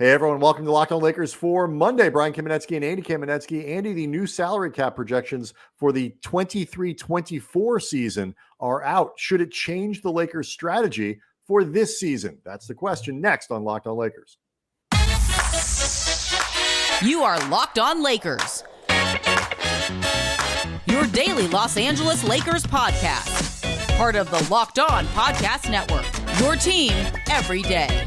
Hey, everyone. Welcome to Locked On Lakers for Monday. Brian Kamenetsky and Andy Kamenetsky. Andy, the new salary cap projections for the 23-24 season are out. Should it change the Lakers' strategy for this season? That's the question next on Locked On Lakers. You are Locked On Lakers, your daily Los Angeles Lakers podcast. Part of the Locked On Podcast Network, your team every day.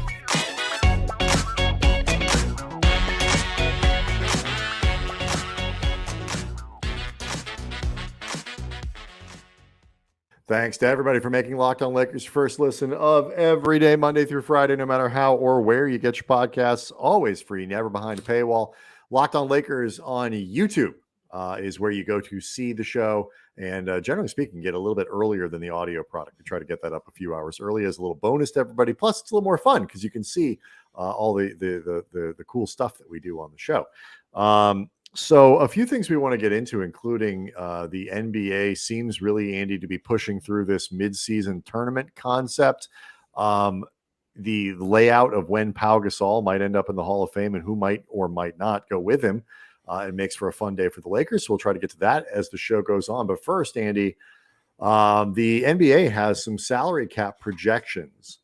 Thanks to everybody for making Locked On Lakers first listen of every day, Monday through Friday, no matter how or where you get your podcasts. Always free, never behind a paywall. Locked On Lakers on YouTube is where you go to see the show. And generally speaking, get a little bit earlier than the audio product. We try to get that up a few hours early as a little bonus to everybody. Plus, it's a little more fun because you can see all the cool stuff that we do on the show. So a few things we want to get into, including the NBA seems really, Andy, to be pushing through this midseason tournament concept. The layout of when Pau Gasol might end up in the Hall of Fame and who might or might not go with him. It makes for a fun day for the Lakers. So we'll try to get to that as the show goes on. But first, Andy, the NBA has some salary cap projections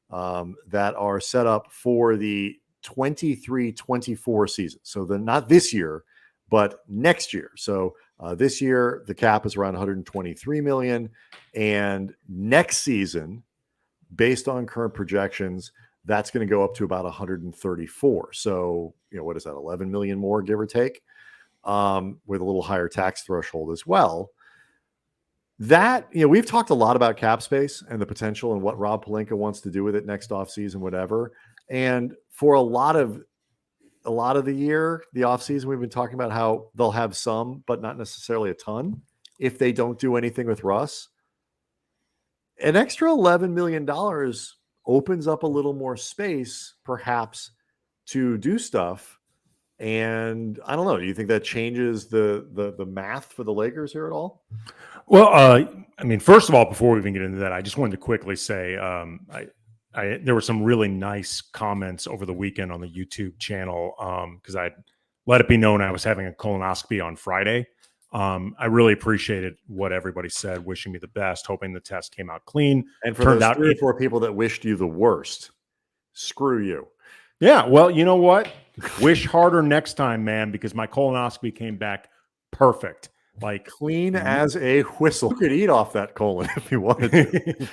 that are set up for the 23-24 season. So not this year, but next year. So this year, the cap is around 123 million. And next season, based on current projections, that's going to go up to about 134. So, what is that? 11 million more, give or take, with a little higher tax threshold as well. That, we've talked a lot about cap space and the potential and what Rob Pelinka wants to do with it next offseason, whatever. And for a lot of the year, the offseason, we've been talking about how they'll have some, but not necessarily a ton if they don't do anything with Russ. An extra $11 million opens up a little more space, perhaps, to do stuff. And I don't know. Do you think that changes the math for the Lakers here at all? Well, first of all, before we even get into that, I just wanted to quickly say there were some really nice comments over the weekend on the YouTube channel because I let it be known I was having a colonoscopy on Friday. I really appreciated what everybody said, wishing me the best, hoping the test came out clean. And for those 3 or 4 people that wished you the worst, screw you. Yeah, well, you know what? Wish harder next time, man, because my colonoscopy came back perfect. Like clean as a whistle. You could eat off that colon if you wanted to.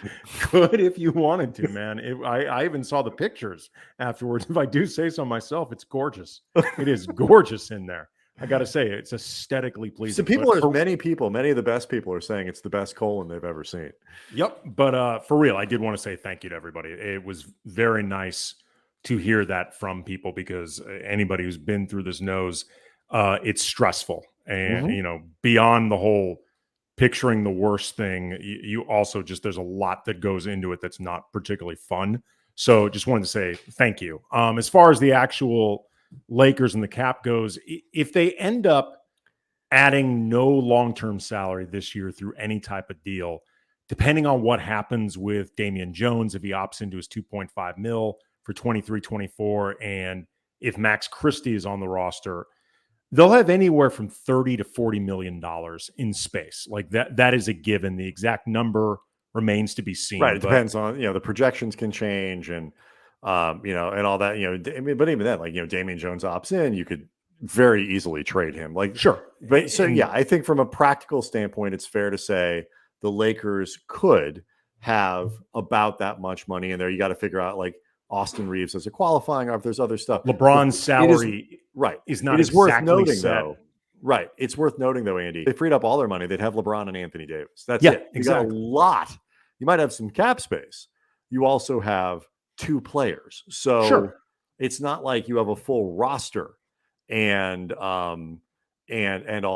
Good if you wanted to, man. I even saw the pictures afterwards. If I do say so myself, it's gorgeous. It is gorgeous in there. I got to say, it's aesthetically pleasing. So many of the best people are saying it's the best colon they've ever seen. Yep. But for real, I did want to say thank you to everybody. It was very nice to hear that from people because anybody who's been through this knows it's stressful. And, beyond the whole picturing the worst thing, you also there's a lot that goes into it that's not particularly fun. So just wanted to say thank you. As far as the actual Lakers and the cap goes, if they end up adding no long-term salary this year through any type of deal, depending on what happens with Damian Jones, if he opts into his 2.5 mil for 23-24, and if Max Christie is on the roster, they'll have anywhere from $30 to $40 million in space. Like that is a given. The exact number remains to be seen. Right. It depends on, the projections can change and, and all that, but even then, like, Damian Jones opts in, you could very easily trade him. Like, sure. But so, yeah, I think from a practical standpoint, it's fair to say the Lakers could have about that much money in there. You got to figure out like Austin Reeves as a qualifying, or if there's other stuff. LeBron's salary is not exactly worth noting set. Though. Right. It's worth noting though, Andy, they freed up all their money. They'd have LeBron and Anthony Davis. That's it. You got a lot. You might have some cap space. You also have 2 players. So it's not like you have a full roster and all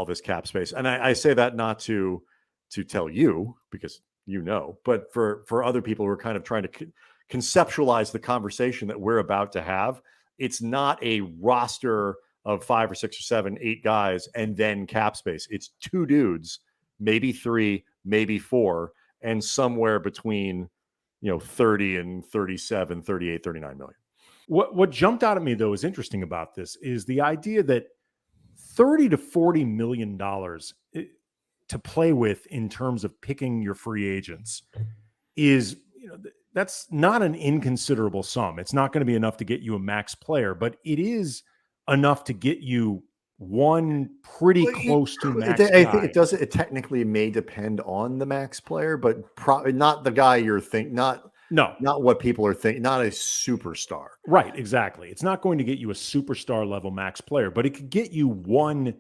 this cap space. And I say that not to tell you because but for other people who are kind of trying to conceptualize the conversation that we're about to have. It's not a roster of 5 or 6 or 7, 8 guys and then cap space. It's 2 dudes, maybe 3, maybe 4, and somewhere between 30 and 37, 38, 39 million. What jumped out at me though is interesting about this is the idea that $30 to $40 million to play with in terms of picking your free agents is, that's not an inconsiderable sum. It's not going to be enough to get you a max player, but it is enough to get you one pretty close to max I think guy. it does. It technically may depend on the max player, but probably not the guy you're thinking. Not what people are thinking. Not a superstar. Right. Exactly. It's not going to get you a superstar level max player, but it could get you one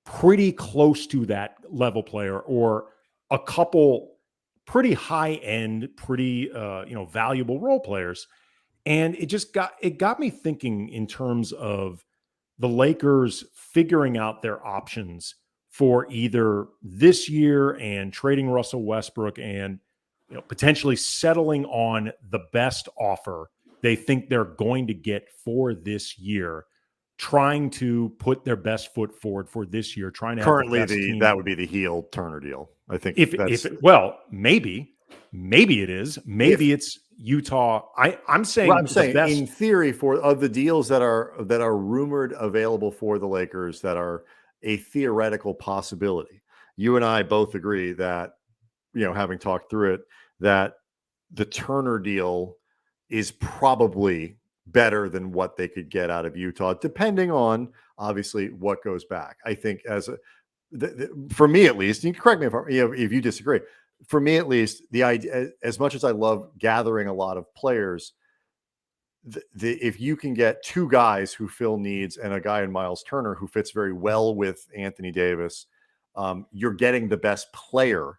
pretty close to that level player or a couple pretty high end, pretty valuable role players. And it got me thinking in terms of the Lakers figuring out their options for either this year and trading Russell Westbrook and potentially settling on the best offer they think they're going to get for this year, trying to put their best foot forward for this year, trying to Currently that would be the heel Turner deal. I think maybe it is. Maybe it's Utah. I'm saying in theory, for of the deals that are rumored available for the Lakers that are a theoretical possibility, you and I both agree that, having talked through it, that the Turner deal is probably better than what they could get out of Utah, depending on obviously what goes back. I think for me at least, you can correct me if you disagree. For me at least, the idea, as much as I love gathering a lot of players, if you can get two guys who fill needs and a guy in Miles Turner who fits very well with Anthony Davis, you're getting the best player.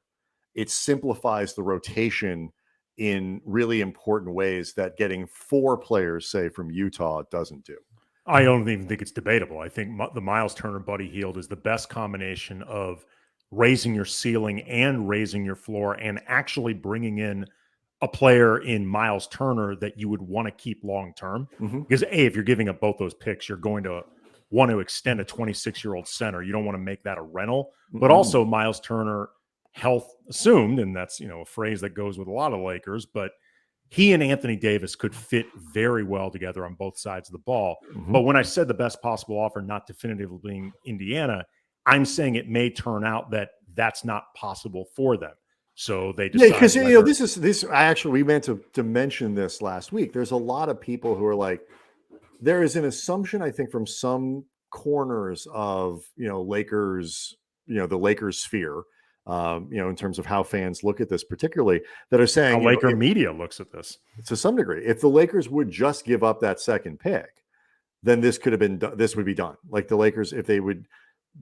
It simplifies the rotation in really important ways that getting four players, say, from Utah doesn't do. I don't even think it's debatable. I think the Miles Turner Buddy Hield is the best combination of raising your ceiling and raising your floor and actually bringing in a player in Miles Turner that you would want to keep long-term. Mm-hmm. Because if you're giving up both those picks, you're going to want to extend a 26-year-old center. You don't want to make that a rental, but also Miles Turner, health assumed, and that's, a phrase that goes with a lot of Lakers, but he and Anthony Davis could fit very well together on both sides of the ball. Mm-hmm. But when I said the best possible offer, not definitively being Indiana, I'm saying it may turn out that that's not possible for them. So they decide. Yeah, because this. Actually, we meant to mention this last week. There's a lot of people who are like, there is an assumption, I think, from some corners of Lakers, the Lakers sphere, in terms of how fans look at this, particularly, that are saying how Laker media looks at this to some degree. If the Lakers would just give up that second pick, then this would be done. Like the Lakers, if they would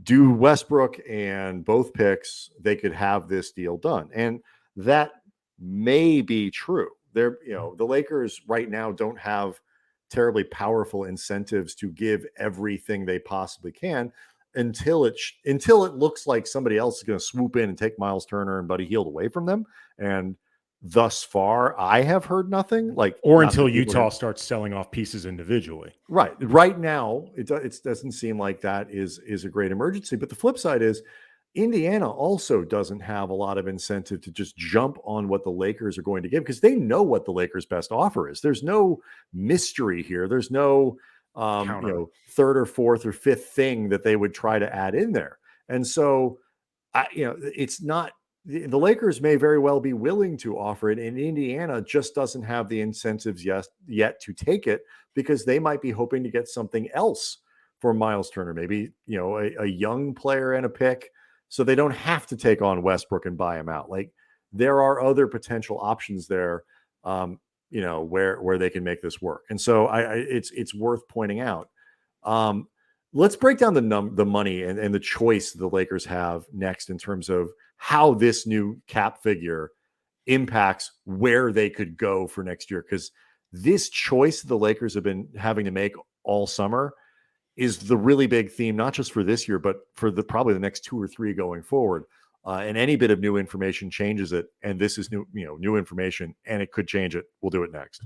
do Westbrook and both picks, they could have this deal done. And that may be true. The Lakers right now don't have terribly powerful incentives to give everything they possibly can until it looks like somebody else is going to swoop in and take Miles Turner and Buddy Hield away from them. And thus far, I have heard nothing. Until Utah starts selling off pieces individually. Right now, it doesn't seem like that is a great emergency. But the flip side is Indiana also doesn't have a lot of incentive to just jump on what the Lakers are going to give, because they know what the Lakers' best offer is. There's no mystery here. There's no third or fourth or fifth thing that they would try to add in there. And so, it's not. The Lakers may very well be willing to offer it, and Indiana just doesn't have the incentives yet to take it, because they might be hoping to get something else for Miles Turner, maybe a young player and a pick, so they don't have to take on Westbrook and buy him out. Like, there are other potential options there, where they can make this work. And so it's worth pointing out. Let's break down the money and the choice the Lakers have next in terms of how this new cap figure impacts where they could go for next year. Because this choice the Lakers have been having to make all summer is the really big theme, not just for this year, but for probably the next 2 or 3 going forward. And any bit of new information changes it. And this is new information, and it could change it. We'll do it next.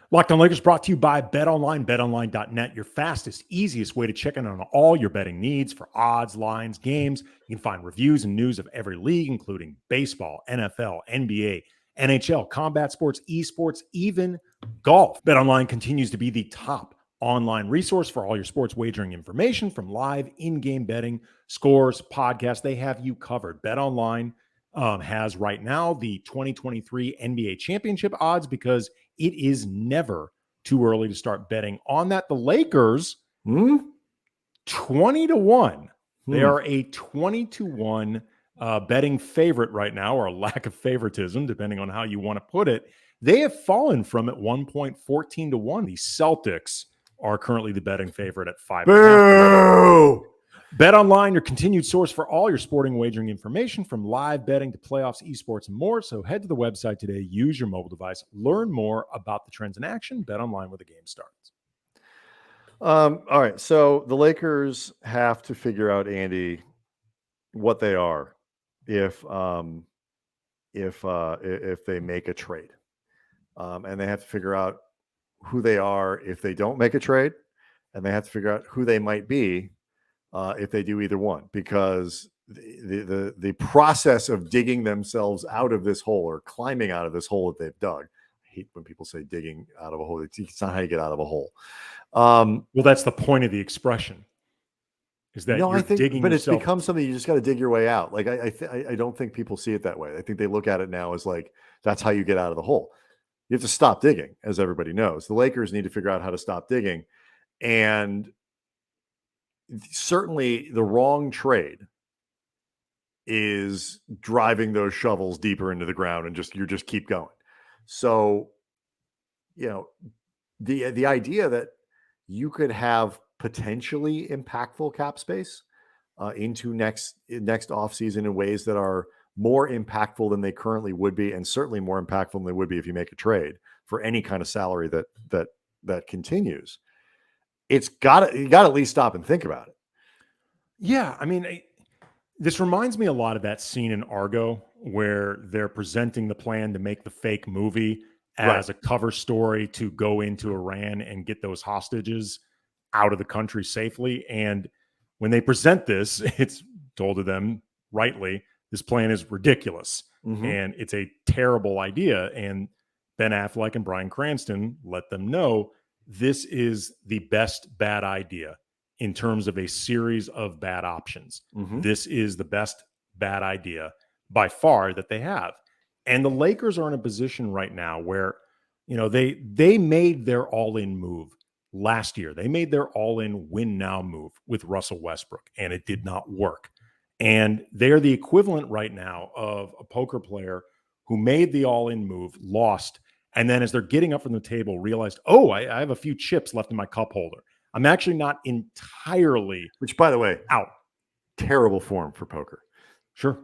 Locked On Lakers brought to you by BetOnline, betonline.net, your fastest, easiest way to check in on all your betting needs for odds, lines, games. You can find reviews and news of every league, including baseball, NFL, NBA, NHL, combat sports, esports, even golf. BetOnline continues to be the top online resource for all your sports wagering information, from live in-game betting, scores, podcasts. They have you covered. BetOnline has right now the 2023 NBA championship odds because it is never too early to start betting on that. The Lakers, 20-1. They are a 20-1 betting favorite right now, or a lack of favoritism, depending on how you want to put it. They have fallen from at one point 14-1. The Celtics are currently the betting favorite at 5.5. BetOnline, your continued source for all your sporting wagering information, from live betting to playoffs, esports, and more. So head to the website today, use your mobile device, learn more about the trends in action. BetOnline where the game starts. All right. So the Lakers have to figure out, Andy, what they are if they make a trade. And they have to figure out who they are if they don't make a trade, and they have to figure out who they might be if they do either one, because the process of digging themselves out of this hole, or climbing out of this hole that they've dug. I hate when people say digging out of a hole. It's not how you get out of a hole. Well, that's the point of the expression. Is that no, you're I think, digging but yourself. It's become something you just got to dig your way out. Like I don't think people see it that way. I think they look at it now as like that's how you get out of the hole. You have to stop digging, as everybody knows. The Lakers need to figure out how to stop digging, and certainly the wrong trade is driving those shovels deeper into the ground, and you just keep going. So, the idea that you could have potentially impactful cap space into next offseason in ways that are more impactful than they currently would be, and certainly more impactful than they would be if you make a trade for any kind of salary that continues. You got to at least stop and think about it. Yeah, I mean, this reminds me a lot of that scene in Argo where they're presenting the plan to make the fake movie as a cover story to go into Iran and get those hostages out of the country safely. And when they present this, it's told to them rightly, this plan is ridiculous and it's a terrible idea. And Ben Affleck and Bryan Cranston let them know this is the best bad idea in terms of a series of bad options. This is the best bad idea by far that they have. And the Lakers are in a position right now where, they made their all-in move last year. They made their all-in win now move with Russell Westbrook, and it did not work. And they're the equivalent right now of a poker player who made the all-in move, lost, and then as they're getting up from the table, realized, I have a few chips left in my cup holder. I'm actually not entirely Which, by the way, out. Terrible form for poker. Sure.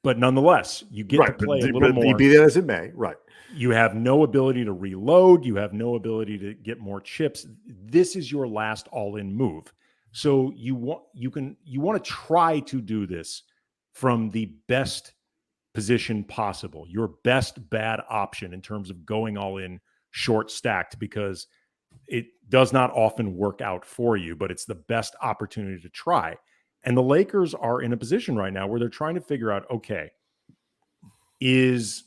But nonetheless, you get to play a little more. Be that as it may, right. You have no ability to reload. You have no ability to get more chips. This is your last all-in move. So you want to try to do this from the best position possible, your best bad option in terms of going all in short stacked, because it does not often work out for you, but it's the best opportunity to try. And the Lakers are in a position right now where they're trying to figure out, okay, is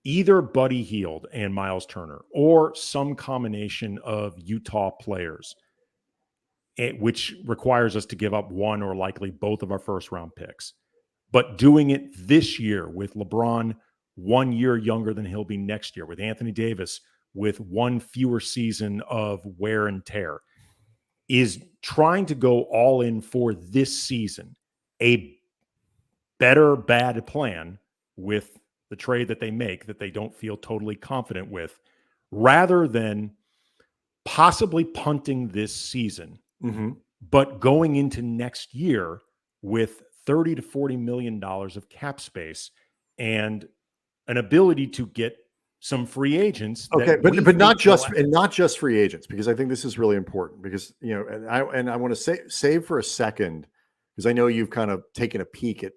either Buddy Hield and Miles Turner or some combination of Utah players, which requires us to give up one or likely both of our first round picks, but doing it this year with LeBron 1 year younger than he'll be next year, with Anthony Davis with one fewer season of wear and tear, is trying to go all in for this season a better bad plan with the trade that they make that they don't feel totally confident with, rather than possibly punting this season, but going into next year with $30 to $40 million of cap space and an ability to get some free agents. Okay, but not just free agents, because I think this is really important, because and I want to save for a second, because I know you've kind of taken a peek at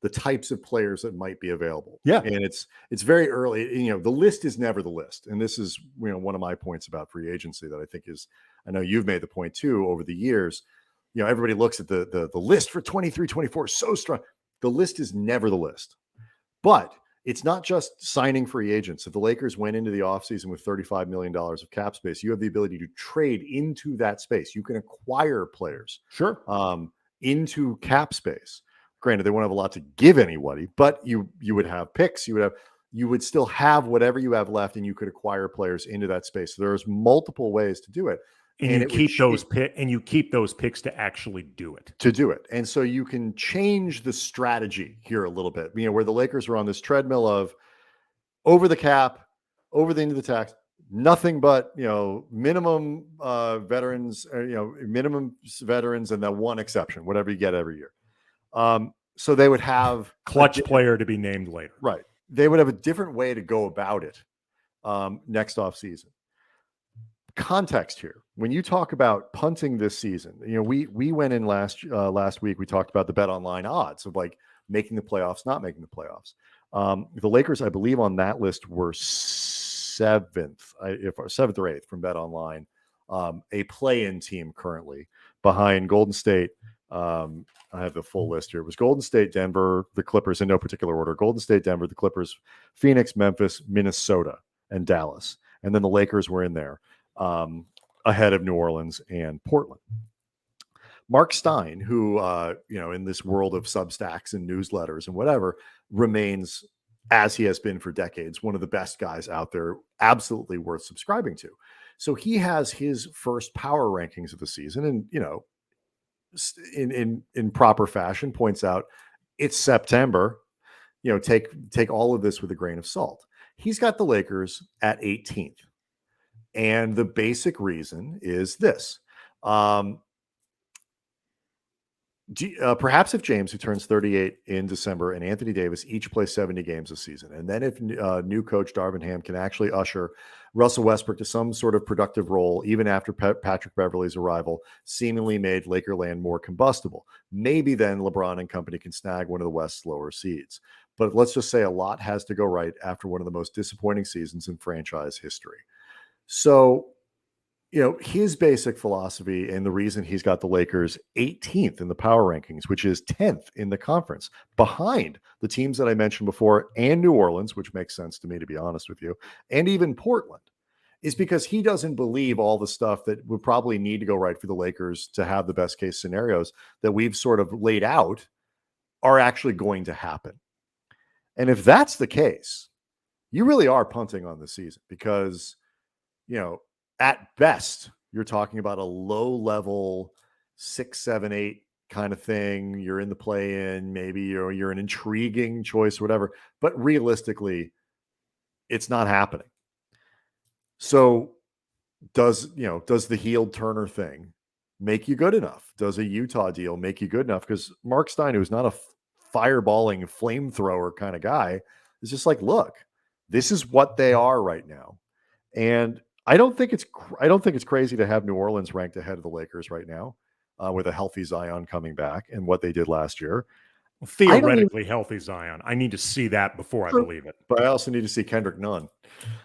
the types of players that might be available. Yeah, and it's very early. The list is never the list, and this is one of my points about free agency that I think is. I know you've made the point too over the years. Everybody looks at the list for 23-24 so strong. The list is never the list, but it's not just signing free agents. If the Lakers went into the offseason with $35 million of cap space, you have the ability to trade into that space. You can acquire players into cap space. Granted, they won't have a lot to give anybody, but you would have picks. You would still have whatever you have left, and you could acquire players into that space. So there's multiple ways to do it. And you keep those picks to actually do it. And so you can change the strategy here a little bit, where the Lakers are on this treadmill of over the cap, over the end of the tax, nothing but, minimum veterans, minimum veterans, and then one exception, whatever you get every year. So they would have clutch player to be named later. Right. They would have a different way to go about it next off season. Context here. When you talk about punting this season, we went in last week. We talked about the bet online odds of like making the playoffs, not making the playoffs. The Lakers, I believe, on that list were seventh or eighth from Bet Online, a play-in team currently behind Golden State. I have the full list here. It was Golden State, Denver, the Clippers in no particular order. Golden State, Denver, the Clippers, Phoenix, Memphis, Minnesota, and Dallas. And then the Lakers were in there. Ahead of New Orleans and Portland. Mark Stein, who, in this world of Substacks and newsletters and whatever, remains, as he has been for decades, one of the best guys out there, absolutely worth subscribing to. So he has his first power rankings of the season and, in proper fashion points out it's September, take all of this with a grain of salt. He's got the Lakers at 18th. And the basic reason is this. Perhaps if James, who turns 38 in December, and Anthony Davis each play 70 games this season, and then if new coach Darvin Ham can actually usher Russell Westbrook to some sort of productive role, even after Patrick Beverley's arrival seemingly made Lakerland more combustible, maybe then LeBron and company can snag one of the West's lower seeds. But let's just say a lot has to go right after one of the most disappointing seasons in franchise history. So, his basic philosophy and the reason he's got the Lakers 18th in the power rankings, which is 10th in the conference, behind the teams that I mentioned before and New Orleans, which makes sense to me, to be honest with you, and even Portland, is because he doesn't believe all the stuff that would probably need to go right for the Lakers to have the best case scenarios that we've sort of laid out are actually going to happen. And if that's the case, you really are punting on the season because, at best, you're talking about a low level 6, 7, 8 kind of thing. You're in the play-in, maybe you're an intriguing choice, or whatever. But realistically, it's not happening. So does the healed Turner thing make you good enough? Does a Utah deal make you good enough? Because Mark Stein, who's not a fireballing flamethrower kind of guy, is just like, look, this is what they are right now. And I don't think it's crazy to have New Orleans ranked ahead of the Lakers right now, with a healthy Zion coming back and what they did last year. Theoretically healthy Zion. I need to see that before I believe it. But I also need to see Kendrick Nunn.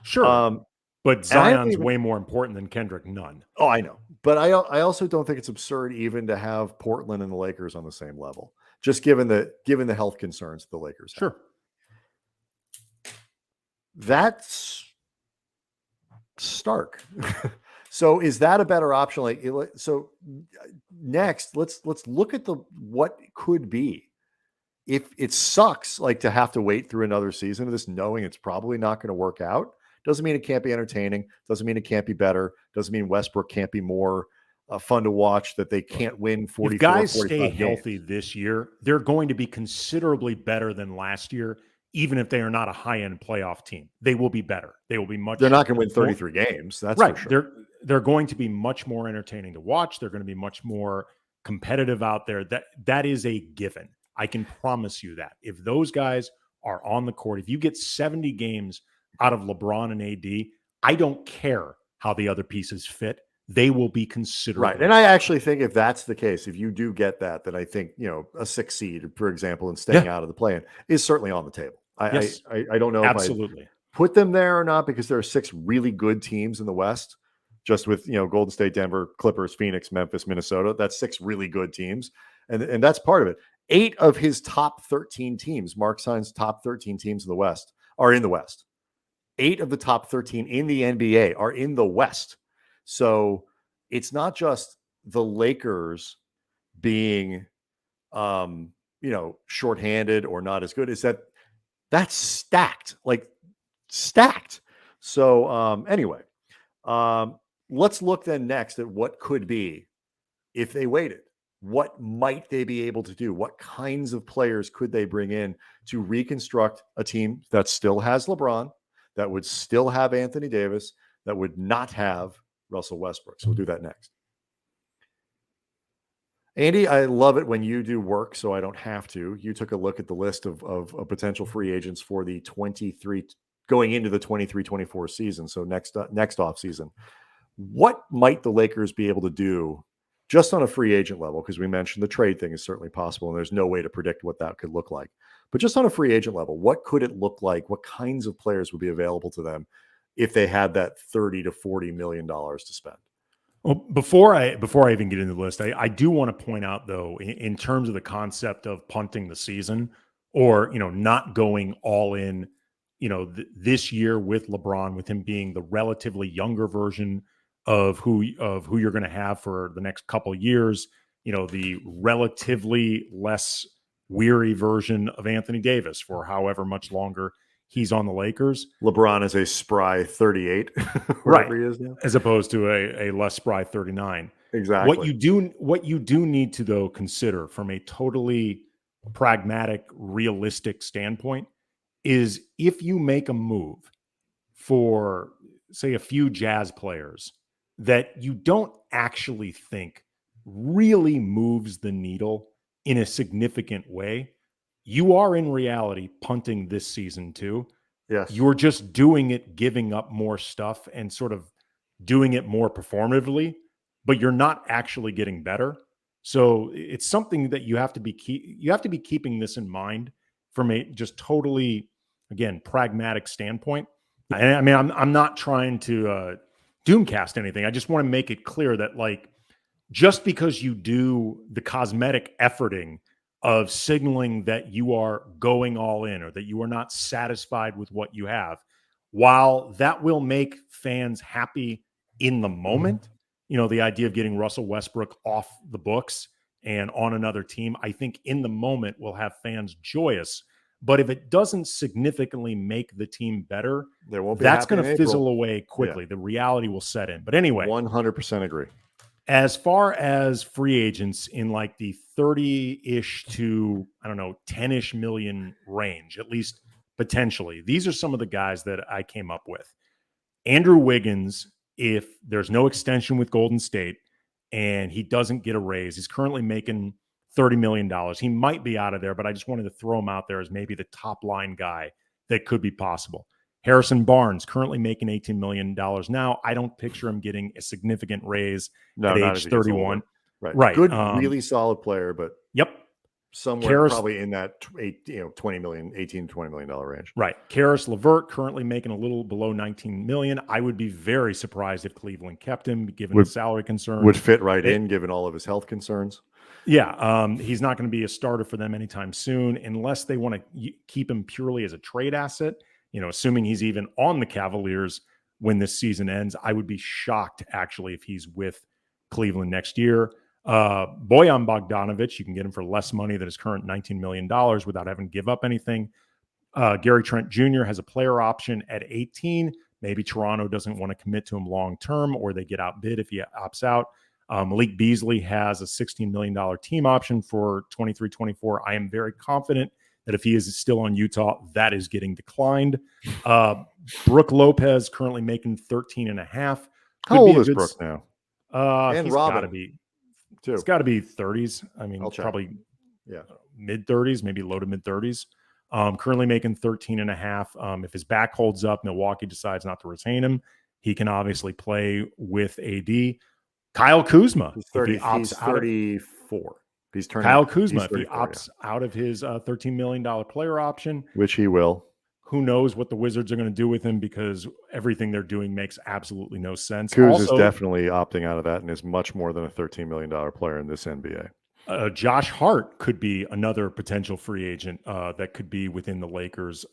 Sure. But Zion's way more important than Kendrick Nunn. Oh, I know. But I also don't think it's absurd even to have Portland and the Lakers on the same level, just given the health concerns the Lakers have. Sure. That's stark. So is that a better option? So next, let's look at what could be. If it sucks to have to wait through another season of this, knowing it's probably not going to work out, doesn't mean it can't be entertaining. Doesn't mean it can't be better. Doesn't mean Westbrook can't be more fun to watch, that they can't win 44, if guys 45 stay games. Healthy this year, they're going to be considerably better than last year. Even if they are not a high-end playoff team, they will be better. They will be much. They're not going to win 33 games. That's right. For sure. They're going to be much more entertaining to watch. They're going to be much more competitive out there. That is a given. I can promise you that. If those guys are on the court, if you get 70 games out of LeBron and AD, I don't care how the other pieces fit. They will be considered. Right. And I actually think if that's the case, if you do get that, then I think, a 6 seed, for example, and staying out of the play-in is certainly on the table. I don't know absolutely. if I put them there or not, because there are 6 really good teams in the West, just with, Golden State, Denver, Clippers, Phoenix, Memphis, Minnesota. That's 6 really good teams. And that's part of it. 8 of his top 13 teams, Mark Stein's top 13 teams in the West, are in the West. 8 of the top 13 in the NBA are in the West. So it's not just the Lakers being, shorthanded or not as good. It's that's stacked, like stacked. So anyway, let's look then next at what could be if they waited. What might they be able to do? What kinds of players could they bring in to reconstruct a team that still has LeBron, that would still have Anthony Davis, that would not have Russell Westbrook? So we'll do that next. Andy, I love it when you do work, so I don't have to. You took a look at the list of potential free agents for the 23 going into the 23-24 season. So next off season, what might the Lakers be able to do just on a free agent level? Because we mentioned the trade thing is certainly possible, and there's no way to predict what that could look like. But just on a free agent level, what could it look like? What kinds of players would be available to them if they had that $30 to $40 million to spend? Well, before I even get into the list, I do want to point out, though, in terms of the concept of punting the season or, not going all in, this year with LeBron, with him being the relatively younger version of who you're going to have for the next couple of years, the relatively less weary version of Anthony Davis for however much longer he's on the Lakers. LeBron is a spry 38, right? He is now, as opposed to a less spry 39. Exactly. What you do need to, though, consider from a totally pragmatic, realistic standpoint is if you make a move for, say, a few Jazz players that you don't actually think really moves the needle in a significant way, you are in reality punting this season too. Yes. You're just doing it, giving up more stuff and sort of doing it more performatively, but you're not actually getting better. So it's something that you have to be keeping this in mind from a just totally, again, pragmatic standpoint. And I mean, I'm not trying to doomcast anything. I just want to make it clear that, like, just because you do the cosmetic efforting of signaling that you are going all in or that you are not satisfied with what you have, while that will make fans happy in the moment, the idea of getting Russell Westbrook off the books and on another team, I think in the moment will have fans joyous. But if it doesn't significantly make the team better, that's going to fizzle away quickly. Yeah. The reality will set in. But anyway, 100% agree. As far as free agents in like the 30-ish to, 10-ish million range, at least potentially, these are some of the guys that I came up with. Andrew Wiggins, if there's no extension with Golden State and he doesn't get a raise, he's currently making $30 million. He might be out of there, but I just wanted to throw him out there as maybe the top line guy that could be possible. Harrison Barnes, currently making $18 million now. I don't picture him getting a significant raise at age 31. Right. Good, really solid player, but somewhere probably in that 18, $20 million range. Right. Karis LeVert, currently making a little below $19 million. I would be very surprised if Cleveland kept him, given the salary concerns. Would fit right in, given all of his health concerns. Yeah, he's not going to be a starter for them anytime soon unless they want to keep him purely as a trade asset. Assuming he's even on the Cavaliers when this season ends, I would be shocked, actually, if he's with Cleveland next year. Bojan Bogdanovic, you can get him for less money than his current $19 million without having to give up anything. Gary Trent Jr. has a player option at 18. Maybe Toronto doesn't want to commit to him long-term, or they get outbid if he opts out. Malik Beasley has a $16 million team option for 23-24. I am very confident that if he is still on Utah, that is getting declined. Brooke Lopez currently making 13.5. How old is Brooke now? And Robin. It's got to be 30s. I mean, probably mid-30s, maybe low to mid-30s. Currently making 13.5. If his back holds up, Milwaukee decides not to retain him, he can obviously play with AD. Kyle Kuzma, he's 34. Kyle Kuzma, if he opts out of his $13 million player option, which he will, who knows what the Wizards are going to do with him, because everything they're doing makes absolutely no sense. Kuz is definitely opting out of that and is much more than a $13 million player in this NBA. Josh Hart could be another potential free agent that could be within the Lakers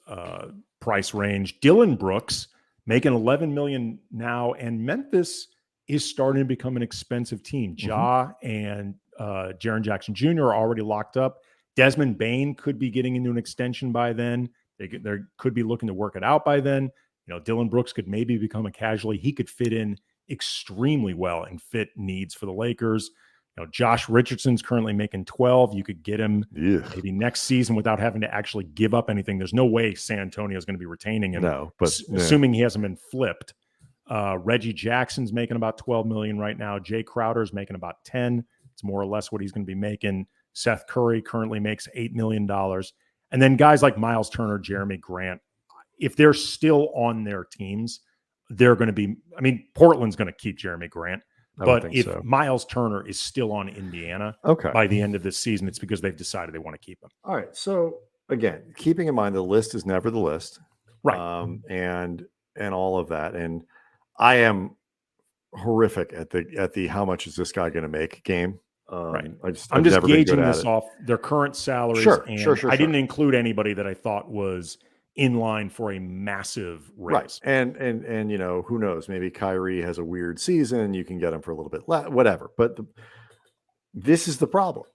price range. Dylan Brooks making $11 million now, and Memphis is starting to become an expensive team. Ja and Jaren Jackson Jr. are already locked up. Desmond Bane could be getting into an extension by then. They could be looking to work it out by then. Dylan Brooks could maybe become a casualty. He could fit in extremely well and fit needs for the Lakers. Josh Richardson's currently making 12. You could get him maybe next season without having to actually give up anything. There's no way San Antonio is going to be retaining him. No, but assuming he hasn't been flipped. Reggie Jackson's making about $12 million right now. Jay Crowder's making about 10. It's more or less what he's going to be making. Seth Curry currently makes $8 million. And then guys like Miles Turner, Jeremy Grant, if they're still on their teams, they're going to be, Portland's going to keep Jeremy Grant. But if Miles Turner is still on Indiana by the end of this season, it's because they've decided they want to keep him. All right. So again, keeping in mind the list is never the list. Right. And all of that. And I am horrific at the how much is this guy going to make game. Right. I'm just gauging this off their current salaries. Sure. I didn't include anybody that I thought was in line for a massive raise. Right. And who knows, maybe Kyrie has a weird season, you can get him for a little bit less, whatever. But this is the problem.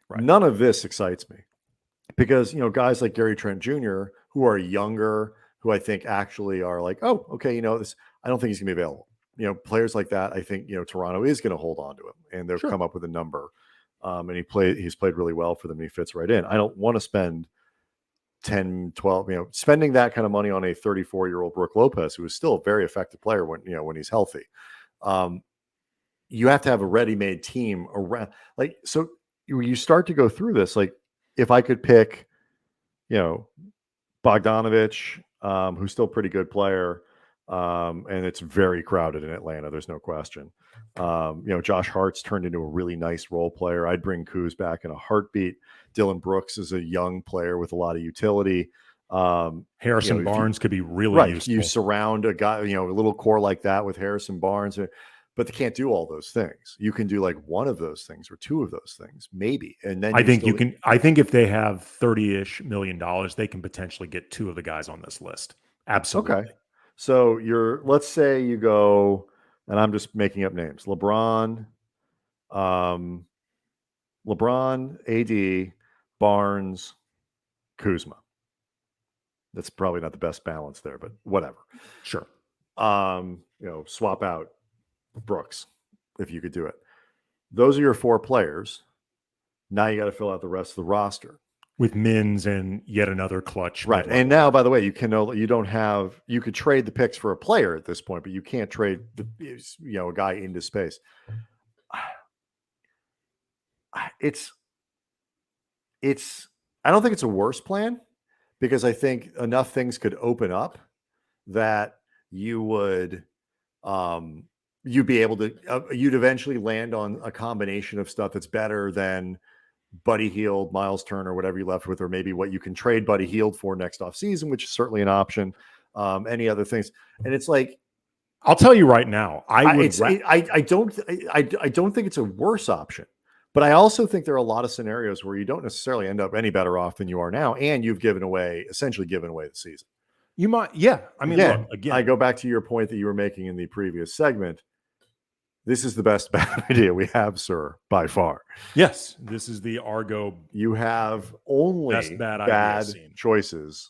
Right. None of this excites me because, guys like Gary Trent Jr., who are younger, who I think actually are like, oh, okay, this, I don't think he's gonna be available. Players like that, I think, Toronto is going to hold on to him and they'll come up with a number. And he's played really well for them. And he fits right in. I don't want to spend 10, 12, spending that kind of money on a 34-year-old Brook Lopez, who is still a very effective player when he's healthy. You have to have a ready-made team around. So you start to go through this, if I could pick, Bogdanovich, who's still a pretty good player, and it's very crowded in Atlanta. There's no question. Josh Hart's turned into a really nice role player. I'd bring Kuz back in a heartbeat. Dylan Brooks is a young player with a lot of utility. Harrison Barnes could be really useful. You surround a guy, a little core like that with Harrison Barnes, but they can't do all those things. You can do one of those things or two of those things, maybe. And then I think you can. I think if they have $30-ish million, they can potentially get two of the guys on this list. Absolutely. Okay. So let's say you go, and I'm just making up names: LeBron, AD, Barnes, Kuzma. That's probably not the best balance there, but whatever. Sure. Swap out Brooks if you could do it. Those are your four players. Now you got to fill out the rest of the roster with Mins and yet another clutch. Right. And now, by the way, you could trade the picks for a player at this point, but you can't trade a guy into space. I don't think it's a worse plan because I think enough things could open up that you would, you'd be able to, you'd eventually land on a combination of stuff that's better than Buddy Hield, Miles Turner, whatever you left with, or maybe what you can trade Buddy Hield for next offseason, which is certainly an option. Any other things. And it's I'll tell you right now, I don't think it's a worse option, but I also think there are a lot of scenarios where you don't necessarily end up any better off than you are now. And you've essentially given away the season. You might. Yeah. Look, again, I go back to your point that you were making in the previous segment. This is the best bad idea we have, sir, by far. Yes, this is the Argo. You have only bad choices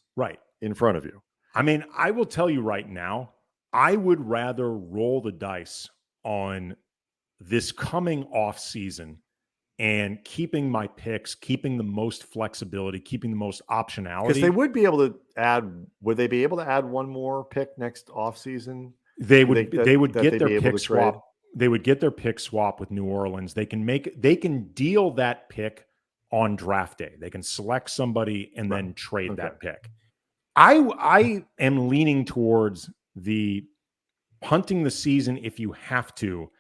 in front of you. I will tell you right now, I would rather roll the dice on this coming off season and keeping my picks, keeping the most flexibility, keeping the most optionality. Because they would be able to add. Would they be able to add one more pick next off season? They would get their pick swap. They would get their pick swap with New Orleans. They can deal that pick on draft day. They can select somebody and then trade that pick. I am leaning towards the punting the season if you have to,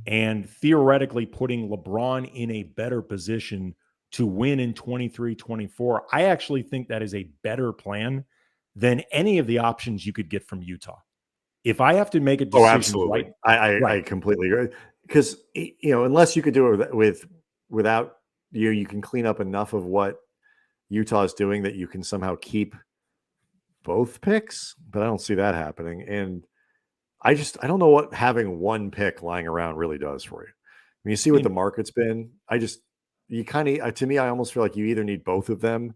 and theoretically putting LeBron in a better position to win in 23-24. I actually think that is a better plan than any of the options you could get from Utah. If I have to make a decision, absolutely. I completely agree. Because unless you could do it without you can clean up enough of what Utah is doing that you can somehow keep both picks, but I don't see that happening. And I don't know what having one pick lying around really does for you. I mean, you see what the market's been. You kind of, to me, I almost feel like you either need both of them,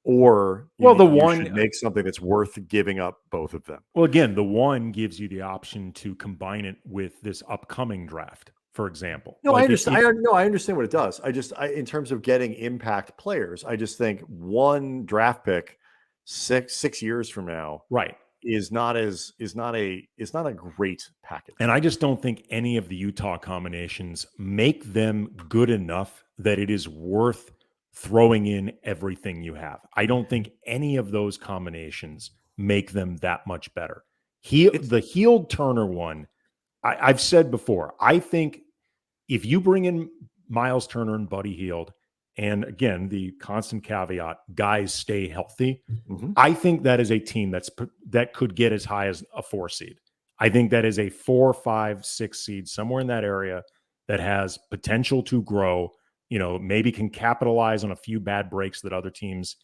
or you should make something that's worth giving up both of them. Well, again, the one gives you the option to combine it with this upcoming draft, for example. No, I understand. I understand what it does. In terms of getting impact players, I just think one draft pick 6 years from now, right, is not a great package. And I just don't think any of the Utah combinations make them good enough that it is worth throwing in everything you have. I don't think any of those combinations make them that much better. The Healed Turner one, I've said before, I think if you bring in Miles Turner and Buddy Hield, and again, the constant caveat, guys stay healthy, I think that is a team that could get as high as a 4 seed. I think that is a 4, 5, 6 seed, somewhere in that area, that has potential to grow, maybe can capitalize on a few bad breaks that other teams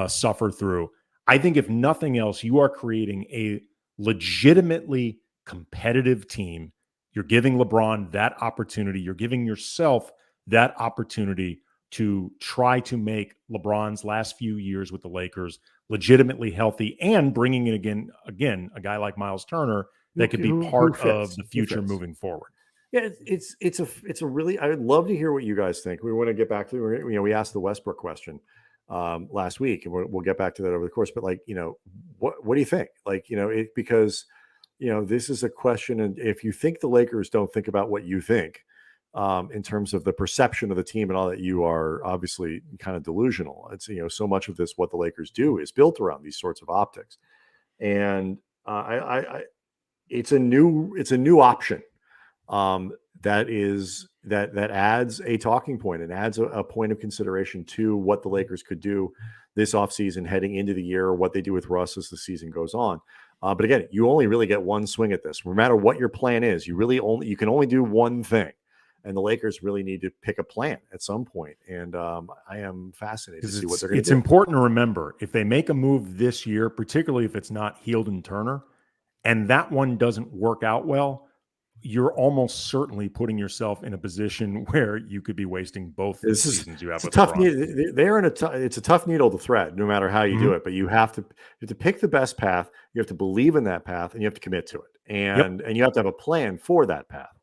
suffer through. I think if nothing else, you are creating a legitimately competitive team. You're giving LeBron that opportunity. You're giving yourself that opportunity to try to make LeBron's last few years with the Lakers legitimately healthy, and bringing in again a guy like Miles Turner that could be part of the future moving forward. Yeah, it's a really, I would love to hear what you guys think. We want to get back to, we asked the Westbrook question last week, and we'll get back to that over the course. But what do you think? Because this is a question, and if you think the Lakers don't think about what you think, in terms of the perception of the team and all that, you are obviously kind of delusional. It's, so much of this, what the Lakers do is built around these sorts of optics. And it's a new option that adds a talking point and adds a point of consideration to what the Lakers could do this offseason heading into the year, or what they do with Russ as the season goes on. But again, you only really get one swing at this. No matter what your plan is, you can only do one thing. And the Lakers really need to pick a plan at some point. And I am fascinated to see what they're going to do. It's important to remember, if they make a move this year, particularly if it's not Hield and Turner, and that one doesn't work out well, you're almost certainly putting yourself in a position where you could be wasting both the seasons you have with LeBron. It's a tough needle to thread, no matter how you do it. But you have to pick the best path. You have to believe in that path, and you have to commit to it. And you have to have a plan for that path.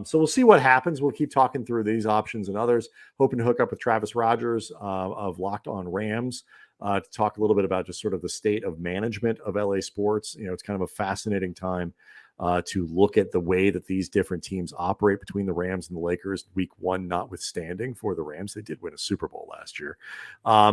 So we'll see what happens. We'll keep talking through these options and others, hoping to hook up with Travis Rogers of Locked On Rams to talk a little bit about just sort of the state of management of LA sports. It's kind of a fascinating time to look at the way that these different teams operate between the Rams and the Lakers. Week 1 notwithstanding for the Rams, they did win a Super Bowl last year.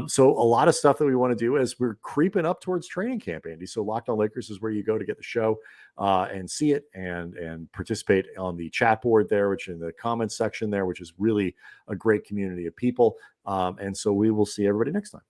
So a lot of stuff that we want to do as we're creeping up towards training camp, Andy. So Locked On Lakers is where you go to get the show and see it and participate on the chat board there, which in the comments section there, which is really a great community of people. And so we will see everybody next time.